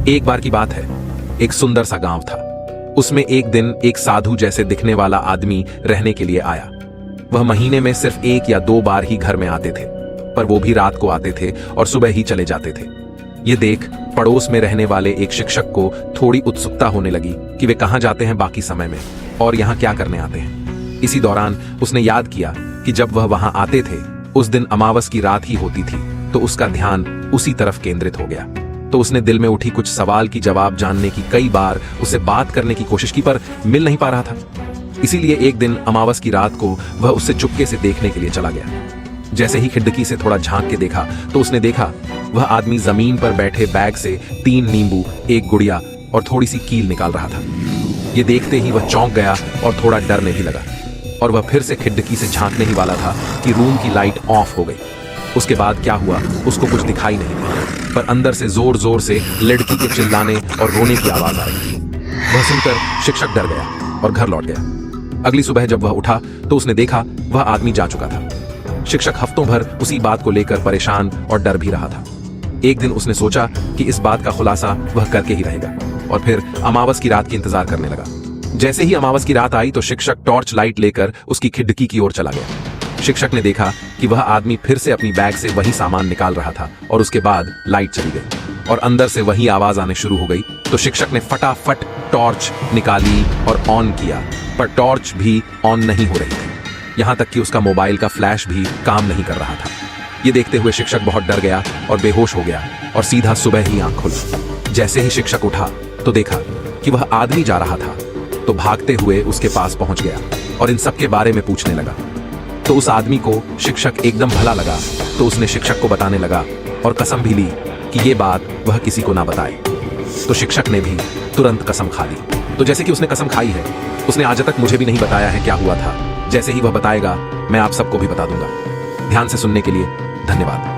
एक बार की बात है, एक सुंदर सा गांव था। उसमें एक दिन एक साधु जैसे दिखने वाला आदमी रहने के लिए आया। वह महीने में सिर्फ 1 या 2 बार ही घर में आते थे, पर वो भी रात को आते थे और सुबह ही चले जाते थे। ये देख पड़ोस में रहने वाले एक शिक्षक को थोड़ी उत्सुकता होने लगी कि वे कहाँ जाते हैं बाकी समय में और यहाँ क्या करने आते हैं। इसी दौरान उसने याद किया कि जब वह वहां आते थे उस दिन अमावस की रात ही होती थी, तो उसका ध्यान उसी तरफ केंद्रित हो गया। तो उसने दिल में उठी कुछ सवाल की जवाब जानने की कई बार उससे बात करने की कोशिश की, पर मिल नहीं पा रहा था। इसीलिए एक दिन अमावस की रात को वह उससे चुपके से देखने के लिए चला गया। जैसे ही खिड़की से थोड़ा झांक के देखा तो उसने देखा वह आदमी जमीन पर बैठे बैग से 3 नींबू, 1 गुड़िया और थोड़ी सी कील निकाल रहा था। ये देखते ही वह चौंक गया और थोड़ा डरने भी लगा, और वह फिर से खिड़की से झांकने ही वाला था कि रूम की लाइट ऑफ हो गई। उसके बाद क्या हुआ उसको कुछ दिखाई नहीं दिया, पर अंदर से जोर जोर से लड़की के चिल्लाने और रोने की आवाज आ रही थी। वह सुनकर शिक्षक डर गया और घर लौट गया। अगली सुबह जब वह उठा तो उसने देखा वह आदमी जा चुका था। शिक्षक हफ्तों भर उसी बात को लेकर परेशान और डर भी रहा था। एक दिन उसने सोचा कि इस बात का खुलासा वह करके ही रहेगा, और फिर अमावस की रात की इंतजार करने लगा। जैसे ही अमावस की रात आई तो शिक्षक टॉर्च लाइट लेकर उसकी खिड़की की ओर चला गया। शिक्षक ने देखा कि वह आदमी फिर से अपनी बैग से वही सामान निकाल रहा था, और उसके बाद लाइट चली गई और अंदर से वही आवाज आने शुरू हो गई। तो शिक्षक ने फटाफट टॉर्च निकाली और ऑन किया, पर टॉर्च भी ऑन नहीं हो रही थी। यहां तक कि उसका मोबाइल का फ्लैश भी काम नहीं कर रहा था। ये देखते हुए शिक्षक बहुत डर गया और बेहोश हो गया, और सीधा सुबह ही आंख खुली। जैसे ही शिक्षक उठा तो देखा कि वह आदमी जा रहा था, तो भागते हुए उसके पास पहुंच गया और इन सब के बारे में पूछने लगा। तो उस आदमी को शिक्षक एकदम भला लगा, तो उसने शिक्षक को बताने लगा और कसम भी ली कि ये बात वह किसी को ना बताए। तो शिक्षक ने भी तुरंत कसम खा ली। तो जैसे कि उसने कसम खाई है, उसने आज तक मुझे भी नहीं बताया है क्या हुआ था। जैसे ही वह बताएगा मैं आप सबको भी बता दूंगा। ध्यान से सुनने के लिए धन्यवाद।